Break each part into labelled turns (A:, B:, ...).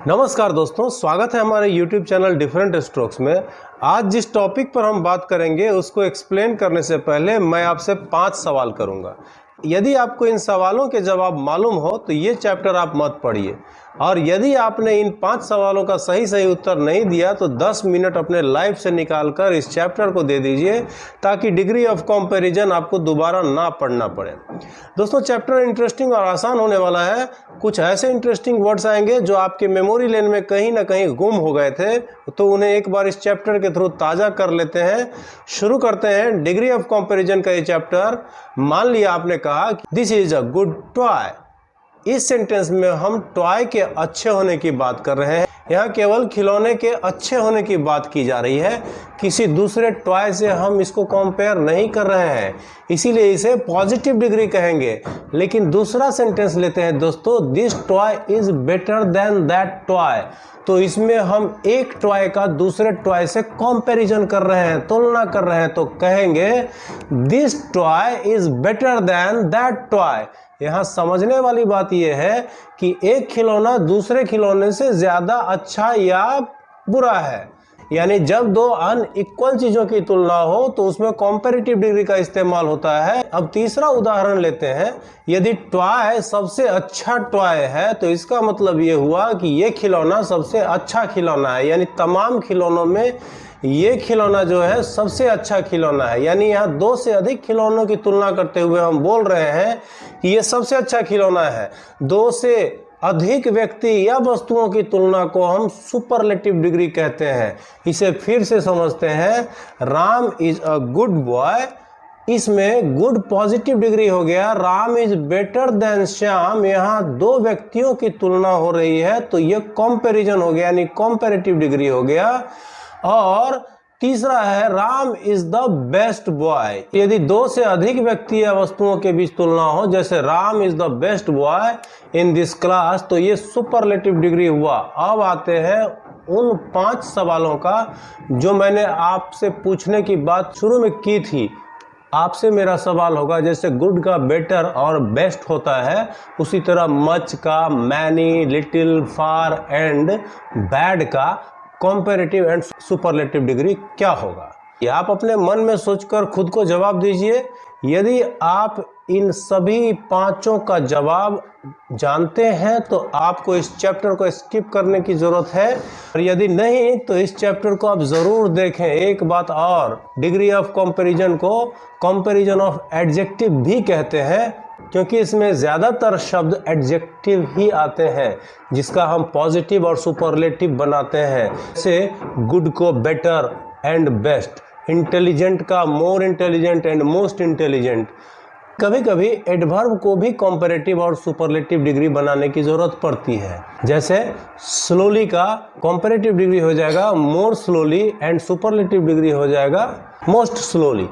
A: नमस्कार दोस्तों, स्वागत है हमारे YouTube चैनल डिफरेंट स्ट्रोक्स में। आज जिस टॉपिक पर हम बात करेंगे उसको एक्सप्लेन करने से पहले मैं आपसे 5 सवाल करूंगा। यदि आपको इन सवालों के जवाब मालूम हो तो ये चैप्टर आप मत पढ़िए, और यदि आपने इन 5 सवालों का सही उत्तर नहीं दिया तो 10 मिनट अपने लाइफ से निकालकर इस चैप्टर को दे दीजिए, ताकि डिग्री ऑफ कंपैरिजन आपको दोबारा ना पढ़ना पड़े। दोस्तों, चैप्टर इंटरेस्टिंग और आसान होने वाला है। कुछ ऐसे इंटरेस्टिंग वर्ड्स आएंगे जो आपके मेमोरी लेन में कहीं ना कहीं गुम हो गए थे, तो उन्हें एक बार इस चैप्टर के थ्रू ताज़ा कर लेते हैं। शुरू करते हैं डिग्री ऑफ कंपैरिजन का ये चैप्टर। मान लिया आपने कहा कि this is a good toy. इस सेंटेंस में हम टॉय के अच्छे होने की बात कर रहे हैं। यहाँ केवल खिलौने के अच्छे होने की बात की जा रही है, किसी दूसरे टॉय से हम इसको कंपेयर नहीं कर रहे हैं, इसीलिए इसे पॉजिटिव डिग्री कहेंगे। लेकिन दूसरा सेंटेंस लेते हैं दोस्तों, this toy is better than that toy. तो इसमें हम एक टॉय का दूसरे टॉय से कंपैरिजन कर रहे हैं, तुलना कर रहे हैं, तो कहेंगे this toy is better than that toy. यहाँ समझने वाली बात यह है कि एक खिलौना दूसरे खिलौने से ज़्यादा अच्छा या बुरा है। यानी जब दो अनइक्वल चीज़ों की तुलना हो तो उसमें कंपैरेटिव डिग्री का इस्तेमाल होता है। अब तीसरा उदाहरण लेते हैं। यदि टॉय सबसे अच्छा टॉय है तो इसका मतलब ये हुआ कि ये खिलौना सबसे अच्छा खिलौना है, यानी तमाम खिलौनों में ये खिलौना जो है सबसे अच्छा खिलौना है। यानी यहाँ 2 से अधिक खिलौनों की तुलना करते हुए हम बोल रहे हैं कि ये सबसे अच्छा खिलौना है। 2 से अधिक व्यक्ति या वस्तुओं की तुलना को हम सुपरलेटिव डिग्री कहते हैं। इसे फिर से समझते हैं। Ram is a good boy, इसमें गुड पॉजिटिव डिग्री हो गया। Ram is better than Shyam, यहाँ 2 व्यक्तियों की तुलना हो रही है तो ये कंपैरिजन हो गया, यानी कंपैरेटिव डिग्री हो गया। और तीसरा है Ram is the best boy. यदि 2 से अधिक व्यक्ति या वस्तुओं के बीच तुलना हो, जैसे Ram is the best boy in this class, तो ये सुपरलेटिव डिग्री हुआ। अब आते हैं उन 5 सवालों का जो मैंने आपसे पूछने की बात शुरू में की थी। आपसे मेरा सवाल होगा, जैसे गुड का बेटर और बेस्ट होता है, उसी तरह मच का many, little, far and bad का कंपैरेटिव एंड सुपरलेटिव डिग्री क्या होगा। ये आप अपने मन में सोचकर खुद को जवाब दीजिए। यदि आप इन सभी 5 का जवाब जानते हैं तो आपको इस चैप्टर को स्किप करने की ज़रूरत है, और यदि नहीं तो इस चैप्टर को आप ज़रूर देखें। एक बात और, डिग्री ऑफ कंपैरिजन को कंपैरिजन ऑफ एडजेक्टिव भी कहते हैं, क्योंकि इसमें ज़्यादातर शब्द एडजेक्टिव ही आते हैं जिसका हम पॉजिटिव और सुपरलेटिव बनाते हैं। जैसे गुड को बेटर एंड बेस्ट, इंटेलिजेंट का more intelligent and most intelligent. कभी कभी एडवर्ब को भी कंपैरेटिव और सुपरलेटिव डिग्री बनाने की ज़रूरत पड़ती है। जैसे स्लोली का कंपैरेटिव डिग्री हो जाएगा मोर स्लोली एंड सुपरलेटिव डिग्री हो जाएगा मोस्ट स्लोली।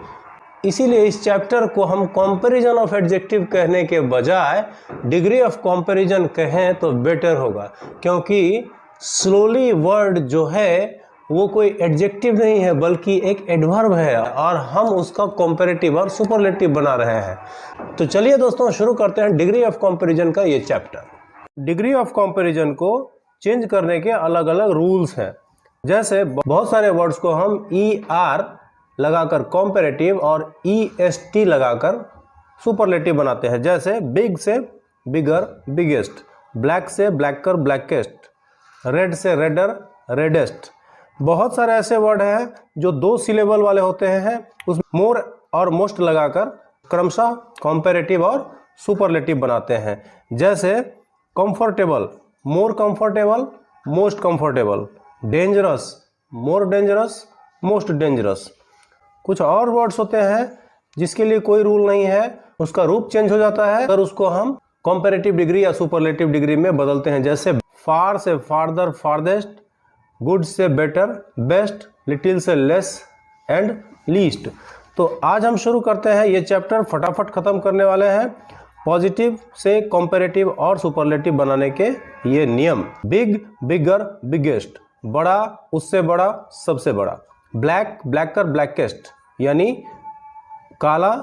A: इसीलिए इस चैप्टर को हम कंपैरिजन ऑफ एडजेक्टिव कहने के बजाय डिग्री ऑफ कंपैरिजन कहें तो बेटर होगा, क्योंकि स्लोली वर्ड जो है वो कोई एडजेक्टिव नहीं है बल्कि एक एडवर्ब है, और हम उसका कंपैरेटिव और सुपरलेटिव बना रहे हैं। तो चलिए दोस्तों, शुरू करते हैं डिग्री ऑफ कंपैरिजन का ये चैप्टर। डिग्री ऑफ कंपैरिजन को चेंज करने के अलग अलग रूल्स हैं। जैसे बहुत सारे वर्ड्स को हम ER लगाकर कंपैरेटिव और EST लगाकर सुपरलेटिव बनाते हैं। जैसे बिग से बिगर, बिगेस्ट, ब्लैक से ब्लैकर, ब्लैकेस्ट, रेड से रेडर, रेडेस्ट। बहुत सारे ऐसे वर्ड हैं जो 2 सिलेबल वाले होते हैं, उस मोर और मोस्ट लगाकर क्रमशः कंपैरेटिव और सुपरलेटिव बनाते हैं। जैसे comfortable, more comfortable, most comfortable, dangerous, more dangerous, most dangerous. कुछ और वर्ड्स होते हैं जिसके लिए कोई रूल नहीं है, उसका रूप चेंज हो जाता है अगर उसको हम कंपैरेटिव डिग्री या सुपरलेटिव डिग्री में बदलते हैं। जैसे फार से फार्दर, फार्देस्ट, गुड से बेटर, बेस्ट, लिटिल से लेस एंड लीस्ट। तो आज हम शुरू करते हैं ये चैप्टर, फटाफट खत्म करने वाले हैं। पॉजिटिव से कंपैरेटिव और सुपरलेटिव बनाने के ये नियम। बिग, बिगर, बिगेस्ट, बड़ा, उससे बड़ा, सबसे बड़ा। ब्लैक, ब्लैकर, ब्लैकेस्ट, यानी काला,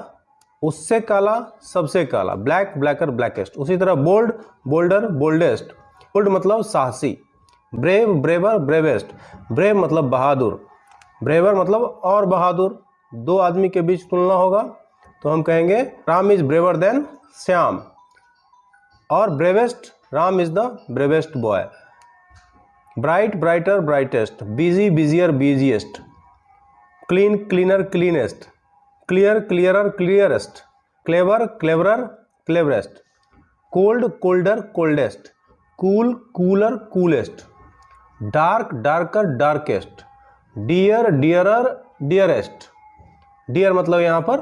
A: उससे काला, सबसे काला। Black, blacker, blackest. उसी तरह बोल्ड, बोल्डर, बोल्डेस्ट। बोल्ड मतलब साहसी। Brave, brewer, bravest. ब्रेव मतलब बहादुर, ब्रेवर मतलब और बहादुर। दो आदमी के बीच तुलना होगा तो हम कहेंगे Ram is braver than Shyam, और bravest, Ram is the bravest boy. Bright, brighter, brightest. Busy, busier, busiest. Clean, cleaner, cleanest. Clear, clearer, clearest. Clever, cleverer, cleverest. Cold, colder, coldest. Cool, cooler, coolest. Dark, darker, darkest. Dear, dearer, dearest. Dear मतलब यहाँ पर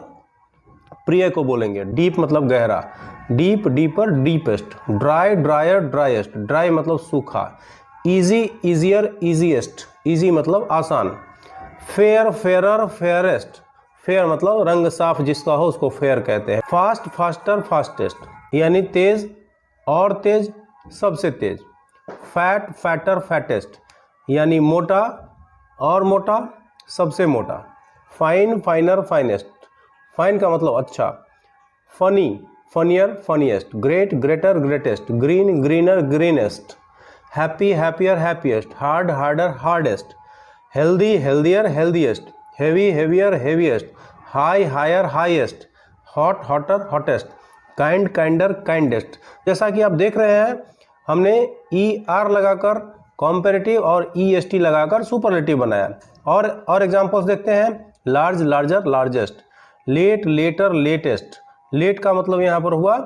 A: प्रिय को बोलेंगे। Deep मतलब गहरा, deep, deeper, deepest. Dry, drier, driest. Dry मतलब सूखा। Easy, easier, easiest. इजी मतलब आसान। Fair, fairer, fairest. फेयर मतलब रंग साफ जिसका हो उसको फेयर कहते हैं। फास्ट, फास्टर, फास्टेस्ट यानी तेज और तेज, सबसे तेज। फैट, फैटर, फैटेस्ट यानी मोटा और मोटा, सबसे मोटा। Fine, फाइनर, finest. फाइन का मतलब अच्छा। Funny, funnier, funniest. Great, greater, greatest. Green, greener, greenest. Happy, happier, happiest. Hard, harder, hardest. Healthy, healthier, healthiest. Heavy, heavier, heaviest. High, higher, highest. Hot, hotter, hottest. Kind, kinder, kindest. जैसा कि आप देख रहे हैं हमने ई आर लगाकर comparative और E S T लगाकर सुपरलेटिव बनाया। और एग्जांपल्स देखते हैं। Large, larger, largest. Late, later, latest. Late का मतलब यहाँ पर हुआ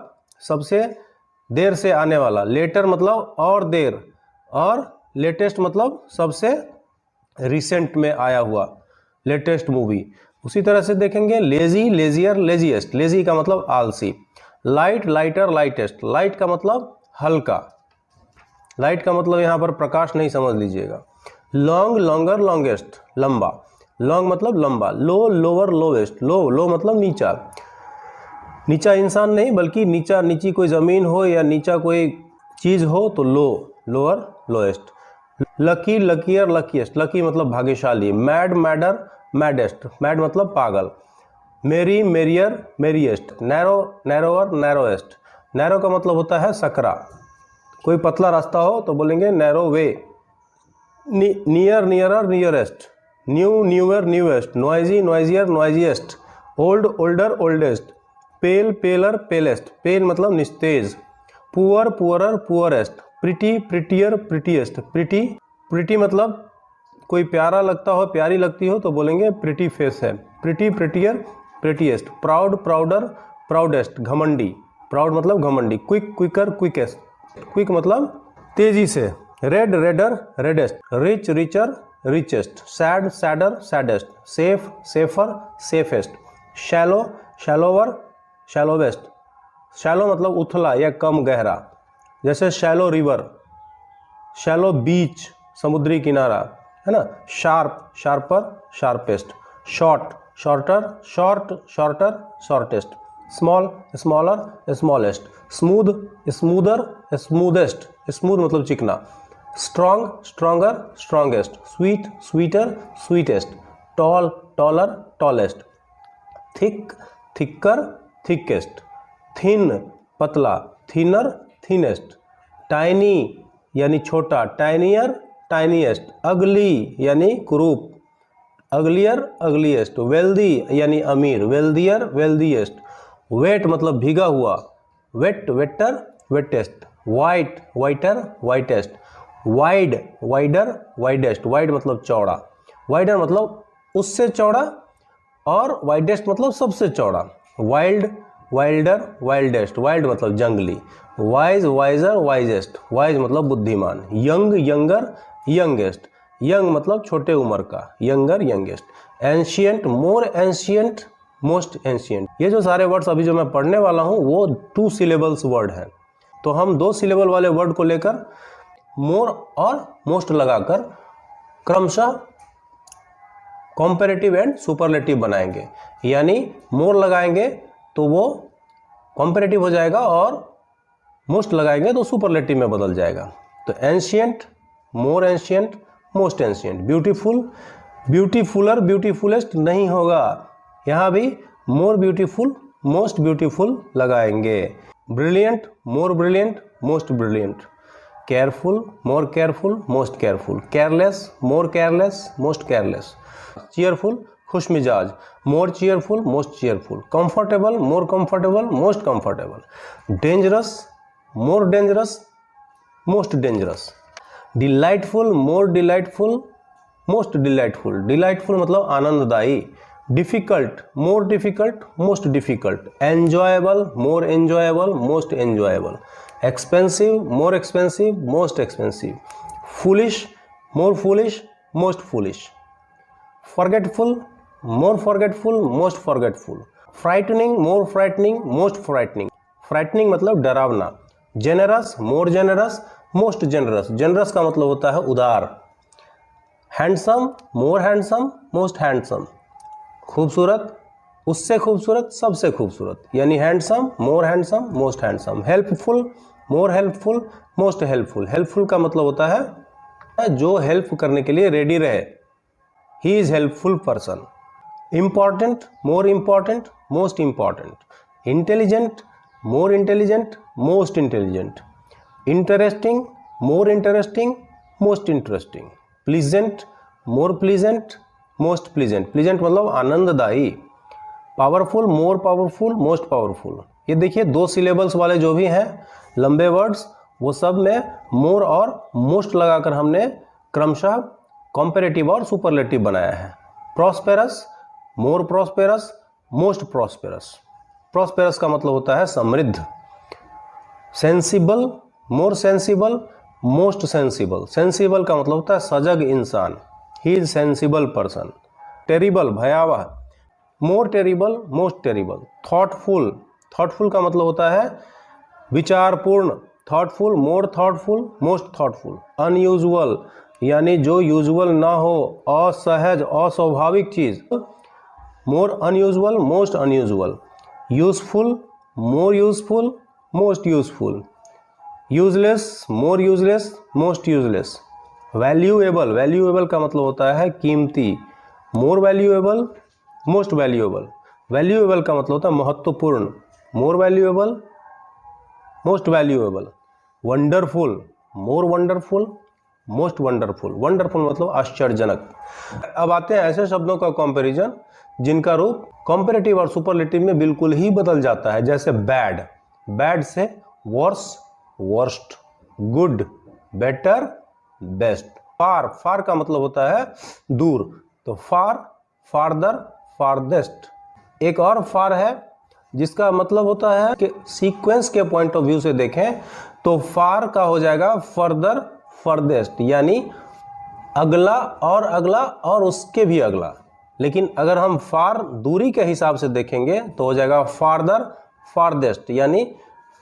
A: सबसे देर से आने वाला। लेटर मतलब और देर, और लेटेस्ट मतलब सबसे रिसेंट में आया हुआ, लेटेस्ट मूवी। उसी तरह से देखेंगे लेजी, लेजियर, लेजीएस्ट। लेजी का मतलब आलसी। Light, lighter, lightest. लाइट का मतलब हल्का। लाइट का मतलब यहाँ पर प्रकाश नहीं समझ लीजिएगा। Long, longer, longest. लंबा। लॉन्ग मतलब लंबा। लो, लोअर, लोवेस्ट। लो, लो मतलब नीचा। नीचा इंसान नहीं बल्कि नीचा, नीची कोई ज़मीन हो या नीचा कोई चीज़ हो तो low, lower, lowest. Lucky, luckier, luckiest. Lucky मतलब भाग्यशाली। Mad, madder, maddest. मैड मतलब पागल। Merry, merrier, merriest. Narrow, narrower, narrowest. Narrow का मतलब होता है सकरा। कोई पतला रास्ता हो तो बोलेंगे narrow way. Near, nearer, nearest. New, newer, newest. Noisy, noisier, noisiest. Old, older, oldest. Pale, paler, palest. Pale मतलब निस्तेज। Poor, poorer, poorest. Pretty, prettier, prettiest. Pretty, pretty मतलब कोई प्यारा लगता हो, प्यारी लगती हो तो बोलेंगे प्रिटी फेस है। Pretty, prettier, prettiest. Proud, prouder, proudest. घमंडी। प्राउड मतलब घमंडी। Quick, quicker, quickest. क्विक मतलब तेजी से। Red, redder, reddest. Rich, richer, richest. Sad, sadder, saddest. Safe, safer, safest. Shallow, shallower, shallowest. Shallow मतलब उथला या कम गहरा, जैसे शैलो रिवर, शैलो बीच, समुद्री किनारा, है ना। Sharp, sharper, sharpest. Short, shorter, short, shorter, shortest. Small, smaller, smallest. Smooth, smoother, smoothest. Smooth मतलब चिकना। Strong, stronger, strongest. Sweet, sweeter, sweetest. Tall, taller, tallest. Thick, thicker, thickest. Thin, पतला, thinner, thinnest. Tiny यानी छोटा, tinier, tiniest. अगली यानी कुरूप, अगलियर, अगलीएस्ट। Wealthy यानी अमीर, वेल्दियर, वेल्दीएस्ट। वेट मतलब भीगा हुआ, wet, wetter, wettest. White, whiter, whitest. Wide, wider, widest. Wide मतलब चौड़ा, वाइडर मतलब उससे चौड़ा, और वाइडेस्ट मतलब सबसे चौड़ा। Wild, Wilder, wildest. वाइल्ड मतलब जंगली। Wise, visor, wisest. वाइज मतलब बुद्धिमान। Young, younger, youngest. यंग मतलब छोटे उम्र का, younger, youngest. Ancient, more ancient, most ancient. ये जो सारे वर्ड्स अभी जो मैं पढ़ने वाला हूँ वो 2 सिलेबल्स वर्ड हैं, तो हम 2 सिलेबल वाले वर्ड को लेकर मोर और मोस्ट लगाकर क्रमशः कॉम्पेरेटिव एंड सुपरलेटिव बनाएंगे। यानी मोर लगाएंगे तो वो कॉम्पेरेटिव हो जाएगा और मोस्ट लगाएंगे तो सुपरलेटिव में बदल जाएगा। तो ancient, more ancient, most ancient. Beautiful, beautifuller, beautifullest नहीं होगा, यहाँ भी मोर ब्यूटीफुल, मोस्ट ब्यूटीफुल लगाएंगे। Brilliant, more brilliant, most brilliant. Careful, more careful, most careful. Careless, more careless, most careless. Cheerful, खुश मिजाज, more cheerful, most cheerful. Comfortable, more comfortable, most comfortable. Dangerous, more dangerous, most dangerous. Delightful, more delightful, most delightful. Delightful मतलब आनंददायी। Difficult, more difficult, most difficult. Enjoyable, more enjoyable, most enjoyable. Expensive, more expensive, most expensive. Foolish, more foolish, most foolish. Forgetful, more forgetful, most forgetful. Frightening, more frightening, most frightening. Frightening मतलब डरावना। Generous, more generous, most generous. Generous का मतलब होता है उदार। Handsome, more handsome, most handsome. खूबसूरत, उससे खूबसूरत, सबसे खूबसूरत, यानी handsome, more handsome, most handsome. Helpful, more helpful, most helpful. Helpful का मतलब होता है जो हेल्प करने के लिए रेडी रहे। He is helpful person. Important, more important, most important. Intelligent, more intelligent, most intelligent. Interesting, more interesting, most interesting. Pleasant, more pleasant, most pleasant. Pleasant मतलब आनंददायी। Powerful, more powerful, most powerful. ये देखिए 2 syllables वाले जो भी हैं लंबे words, वो सब में मोर और मोस्ट लगाकर हमने क्रमशः कॉम्पेरेटिव और सुपरलेटिव बनाया है। Prosperous, more prosperous, most prosperous. Prosperous का मतलब होता है समृद्ध। Sensible, more sensible, most sensible. Sensible का मतलब होता है सजग इंसान। He is sensible person. Terrible, भयावह, more terrible, most terrible. Thoughtful, thoughtful का मतलब होता है विचारपूर्ण। Thoughtful, more thoughtful, most thoughtful. Unusual यानी जो यूजुअल ना हो, असहज, अस्वाभाविक चीज, more unusual, most unusual. Useful, more useful, most useful. Useless, more useless, most useless. Valuable, valuable का मतलब होता है कीमती। More valuable, most valuable. Valuable का मतलब होता है महत्वपूर्ण। More valuable, most valuable. Wonderful, more wonderful, most wonderful. Wonderful मतलब आश्चर्यजनक। अब आते हैं ऐसे शब्दों का कंपैरिजन जिनका रूप कंपैरेटिव और सुपरलेटिव में बिल्कुल ही बदल जाता है। जैसे बैड, बैड से worse, worst. Good, better, best. Far, far का मतलब होता है दूर, तो फार, फारदर, फारदेस्ट। एक और फार है जिसका मतलब होता है कि सीक्वेंस के पॉइंट ऑफ व्यू से देखें तो फार का हो जाएगा फर्दर, फर्देस्ट, यानी अगला और अगला और उसके भी अगला। लेकिन अगर हम फार दूरी के हिसाब से देखेंगे तो हो जाएगा फारदर, फारदेस्ट, यानी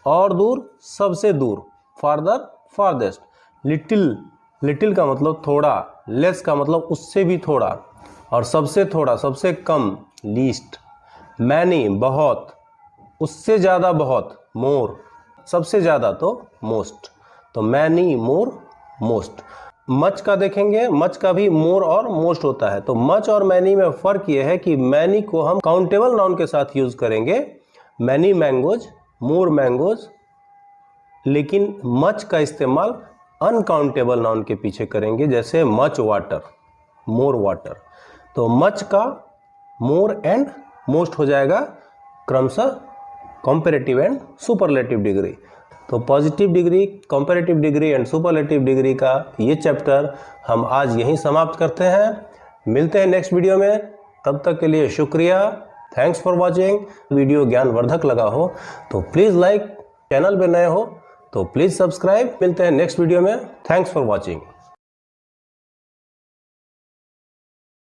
A: और दूर, सबसे दूर। फारदर, फारदेस्ट। लिटिल, लिटिल का मतलब थोड़ा। लेस का मतलब उससे भी थोड़ा, और सबसे थोड़ा, सबसे कम, लीस्ट। मैनी, बहुत, उससे ज़्यादा बहुत, मोर। सबसे ज़्यादा तो मोस्ट, तो मैनी, मोर, मोस्ट। मच का देखेंगे, मच का भी मोर और मोस्ट होता है। तो मच और मैनी में फ़र्क ये है कि मैनी को हम काउंटेबल नाउन के साथ यूज़ करेंगे, मैनी मैंगोज, मोर मैंगोज, लेकिन मच का इस्तेमाल अनकाउंटेबल नाउन के पीछे करेंगे, जैसे मच वाटर, मोर वाटर। तो मच का मोर एंड मोस्ट हो जाएगा क्रमशः कंपैरेटिव एंड सुपरलेटिव डिग्री। तो positive degree, comparative degree and superlative degree का ये चैप्टर हम आज यहीं समाप्त करते हैं। मिलते हैं नेक्स्ट वीडियो में, तब तक के लिए शुक्रिया। Thanks for watching. वीडियो ज्ञानवर्धक लगा हो तो प्लीज़ लाइक, चैनल पे नए हो तो प्लीज़ सब्सक्राइब। मिलते हैं नेक्स्ट वीडियो में। Thanks for watching.